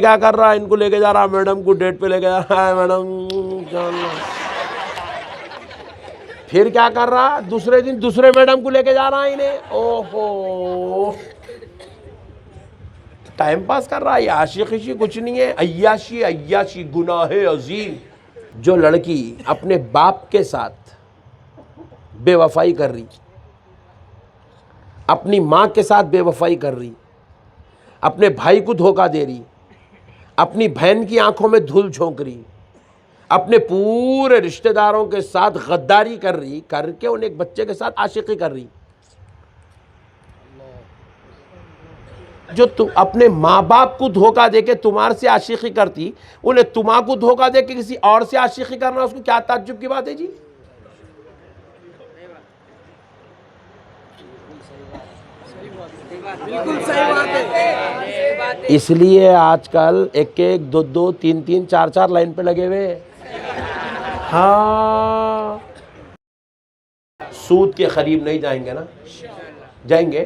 کیا کر رہا ہے؟ ان کو لے کے جا رہا میڈم کو ڈیٹ پہ لے کے جا رہا ہے میڈم. پھر کیا کر رہا؟ دوسرے دن دوسرے میڈم کو لے کے جا رہا ہے انہیں. اوہو ٹائم پاس کر رہا ہے. یہ عاشقی کچھ نہیں ہے. عیاشی گناہ عظیم. جو لڑکی اپنے باپ کے ساتھ بے وفائی کر رہی، اپنی ماں کے ساتھ بے وفائی کر رہی، اپنے بھائی کو دھوکہ دے رہی، اپنی بہن کی آنکھوں میں دھول جھونک رہی، اپنے پورے رشتہ داروں کے ساتھ غداری کر رہی، کر کے انہیں ایک بچے کے ساتھ عاشقی کر رہی. جو اپنے ماں باپ کو دھوکہ دے کے تمہارے سے عاشقی کرتی، انہیں تمہاں کو دھوکہ دے کے کسی اور سے عاشقی کرنا، اس کو کیا تعجب کی بات ہے جی؟ اس لیے آج کل ایک ایک دو دو تین تین چار چار لائن پہ لگے ہوئے. ہاں سود کے قریب نہیں جائیں گے نا؟ جائیں گے؟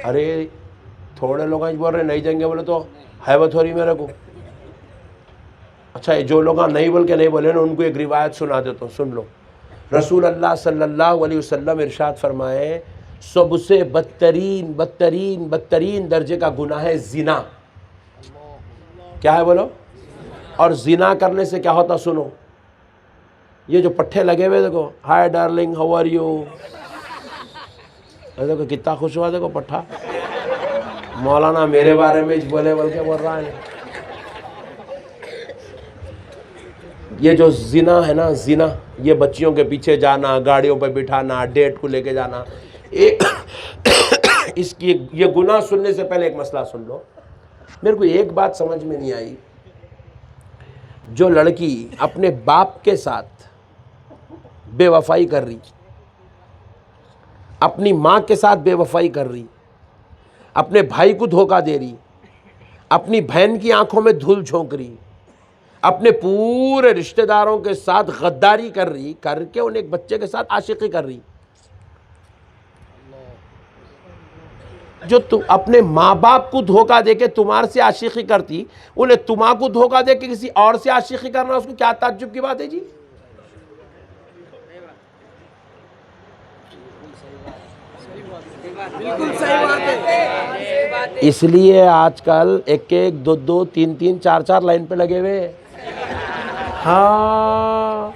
ارے تھوڑے لوگ بول رہے نہیں جائیں گے، بولے تو حیبت ہو رہی میرے کو. اچھا جو لوگ نہیں بول کے نہیں بولے نا، ان کو ایک روایت سنا دیتا ہوں، سن لو. رسول اللہ صلی اللہ علیہ وسلم ارشاد فرمائے، سب سے بدترین بدترین بدترین درجے کا گناہ ہے زنا. کیا ہے بولو؟ اور زنا کرنے سے کیا ہوتا سنو. یہ جو پٹھے لگے ہوئے دیکھو، hi darling how are you, دیکھو کتنا خوش ہوا، دیکھو پٹھا مولانا میرے بارے میں بولے بول کے بول رہا ہے. یہ جو زنا ہے نا، زنا یہ بچیوں کے پیچھے جانا، گاڑیوں پہ بٹھانا، ڈیٹ کو لے کے جانا، اس کی یہ گناہ سننے سے پہلے ایک مسئلہ سن لو. میرے کو ایک بات سمجھ میں نہیں آئی. جو لڑکی اپنے باپ کے ساتھ بے وفائی کر رہی، اپنی ماں کے ساتھ بے وفائی کر رہی، اپنے بھائی کو دھوکہ دے رہی، اپنی بہن کی آنکھوں میں دھول جھونک رہی، اپنے پورے رشتہ داروں کے ساتھ غداری کر رہی، کر کے انہیں ایک بچے کے ساتھ عاشقی کر رہی. جو اپنے ماں باپ کو دھوکہ دے کے تمہارے سے عاشقی کرتی، انہیں تمہاں کو دھوکہ دے کے کسی اور سے عاشقی کرنا، اس کو کیا تعجب کی بات ہے جی؟ اس لیے آج کل ایک ایک دو دو تین تین چار چار لائن پہ لگے ہوئے. ہاں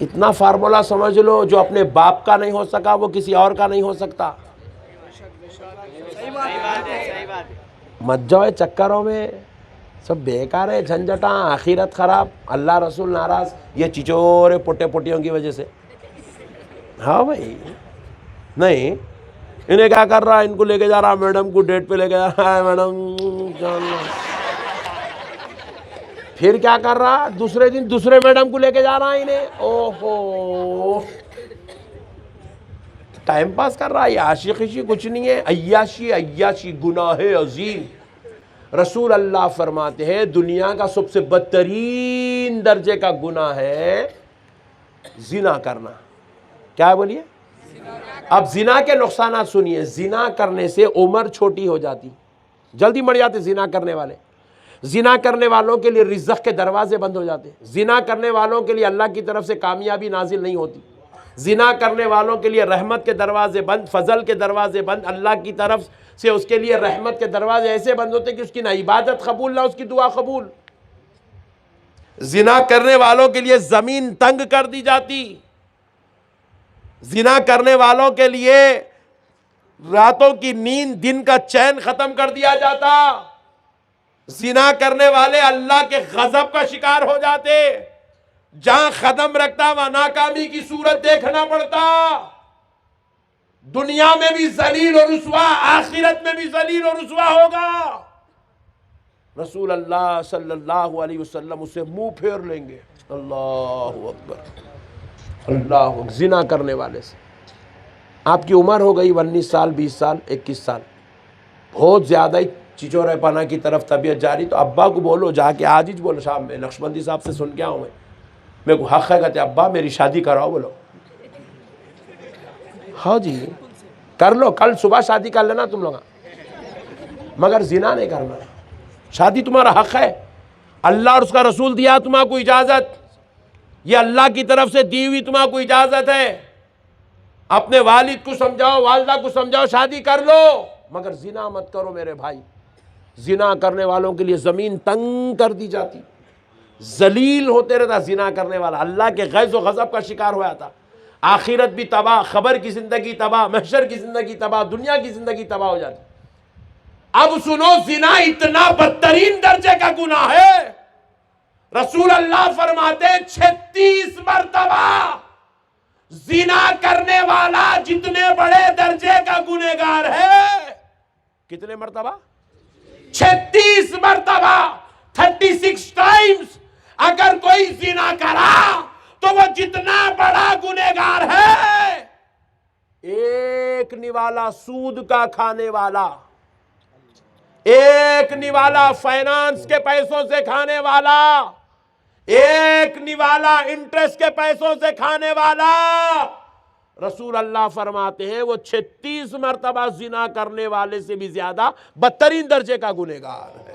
اتنا فارمولا سمجھ لو، جو اپنے باپ کا نہیں ہو سکا وہ کسی اور کا نہیں ہو سکتا. مت جاؤ چکروں میں، سب بیکار ہے، جھنجھٹاں، آخرت خراب، اللہ رسول ناراض، یہ چچورے پوٹے پوٹیوں کی وجہ سے. ہاں بھائی نہیں، انہیں کیا کر رہا ہے؟ ان کو لے کے جا رہا میڈم کو ڈیٹ پہ لے کے جا رہا ہے میڈم. پھر کیا کر رہا؟ دوسرے دن دوسرے میڈم کو لے کے جا رہا ہے انہیں. اوہو ٹائم پاس کر رہا ہے. یہ عاشقی کچھ نہیں ہے. عیاشی گناہ عظیم. رسول اللہ فرماتے ہیں دنیا کا سب سے بدترین درجے کا گناہ ہے زنا کرنا. کیا بولیے؟ اب زنا کے نقصانات سنیے. زنا کرنے سے عمر چھوٹی ہو جاتی، جلدی مر جاتے زنا کرنے والے. زنا کرنے والوں کے لیے رزق کے دروازے بند ہو جاتے. زنا کرنے والوں کے لیے اللہ کی طرف سے کامیابی نازل نہیں ہوتی. زنا کرنے والوں کے لیے رحمت کے دروازے بند، فضل کے دروازے بند. اللہ کی طرف سے اس کے لیے رحمت کے دروازے ایسے بند ہوتے کہ اس کی نہ عبادت قبول نہ اس کی دعا قبول. زنا کرنے والوں کے لیے زمین تنگ کر دی جاتی. زنا کرنے والوں کے لیے راتوں کی نیند، دن کا چین ختم کر دیا جاتا. زنا کرنے والے اللہ کے غضب کا شکار ہو جاتے. جہاں قدم رکھتا وہاں ناکامی کی صورت دیکھنا پڑتا. دنیا میں بھی ذلیل و رسوا، آخرت میں بھی ذلیل و رسوا ہوگا. رسول اللہ صلی اللہ علیہ وسلم اسے منہ پھیر لیں گے. اللہ اکبر، اللہ اکبر. زنا کرنے والے سے آپ کی عمر ہو گئی 19 سال 20 سال 21 سال، بہت زیادہ ہی چچورے پنا کی طرف طبیعت جاری، تو ابا کو بولو جا کے آج ہی بولو، شام میں نقشبندی صاحب سے سن کے آؤں میں کو حق ہے کہتے ابا میری شادی کراؤ. بولو ہاں جی کر لو، کل صبح شادی کر لینا تم لوگ، مگر زنا نہیں کرنا. شادی تمہارا حق ہے، اللہ اور اس کا رسول دیا تمہارا کو اجازت، یہ اللہ کی طرف سے دی ہوئی تمہارا کو اجازت ہے۔ اپنے والد کو سمجھاؤ، والدہ کو سمجھاؤ، شادی کر لو، مگر زنا مت کرو میرے بھائی۔ زنا کرنے والوں کے لیے زمین تنگ کر دی جاتی، ذلیل ہوتے رہتا زنا کرنے والا، اللہ کے غیظ و غضب کا شکار ہوا تھا، آخرت بھی تباہ، خبر کی زندگی تباہ، محشر کی زندگی تباہ، دنیا کی زندگی تباہ ہو جاتی۔ اب سنو، زنا اتنا بدترین درجے کا گناہ ہے، رسول اللہ فرماتے 36 مرتبہ زنا کرنے والا جتنے بڑے درجے کا گنہگار ہے، کتنے مرتبہ؟ 36 مرتبہ، 36 ٹائمز اگر کوئی زنا کرا تو وہ جتنا بڑا گنہگار ہے۔ ایک نوالا سود کا کھانے والا، ایک نوالا فائنانس کے پیسوں سے کھانے والا، ایک نوالا انٹرسٹ کے پیسوں سے کھانے والا، رسول اللہ فرماتے ہیں وہ 36 مرتبہ زنا کرنے والے سے بھی زیادہ بدترین درجے کا گنہگار ہے،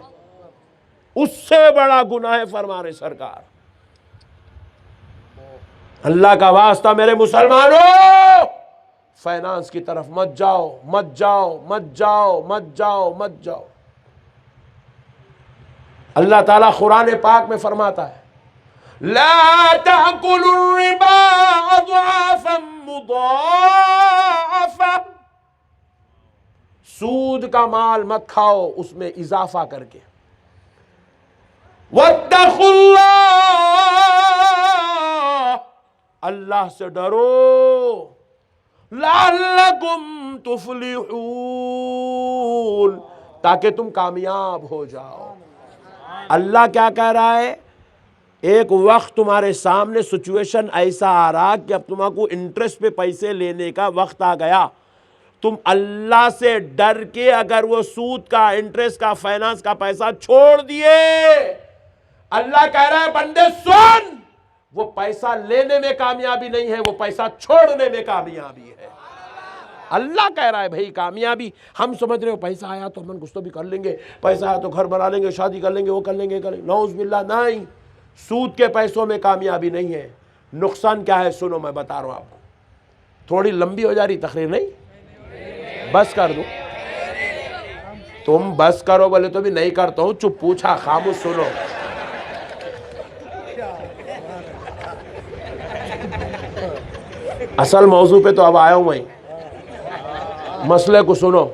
اس سے بڑا گناہ ہے فرمانے سرکار۔ اللہ کا واسطہ میرے مسلمانوں، فائنانس کی طرف مت جاؤ، مت جاؤ، مت جاؤ، مت جاؤ، مت جاؤ۔ اللہ تعالیٰ قرآن پاک میں فرماتا ہے لا تأكلوا الربا اضعافا مضاعفا، سود کا مال مت کھاؤ اس میں اضافہ کر کے۔ واتقوا اللہ، اللہ سے ڈرو، لعلکم تفلحون، تاکہ تم کامیاب ہو جاؤ۔ اللہ کیا کہہ رہا ہے؟ ایک وقت تمہارے سامنے سچویشن ایسا آ رہا کہ اب تمہارے کو انٹرسٹ پہ پیسے لینے کا وقت آ گیا، تم اللہ سے ڈر کے اگر وہ سود کا، انٹرسٹ کا، فائنانس کا پیسہ چھوڑ دیے، اللہ کہہ رہا ہے بندے سن، وہ پیسہ لینے میں کامیابی نہیں ہے، وہ پیسہ چھوڑنے میں کامیابی ہے۔ اللہ کہہ رہا ہے بھائی کامیابی، ہم سمجھ رہے ہو پیسہ آیا تو ہم کچھ تو بھی کر لیں گے، پیسہ آیا تو گھر بنا لیں گے، شادی کر لیں گے، وہ کر لیں گے، نعوذ باللہ، نہیں، سود کے پیسوں میں کامیابی نہیں ہے۔ نقصان کیا ہے سنو، میں بتا رہا ہوں آپ کو، تھوڑی لمبی ہو جا رہی تقریر، نہیں بس کر دوں؟ تم بس کرو بولے تو بھی نہیں کرتا ہوں، چپ پوچھا، خاموش سنو۔ اصل موضوع پہ تو اب آیا ہوں میں، مسئلے کو سنو۔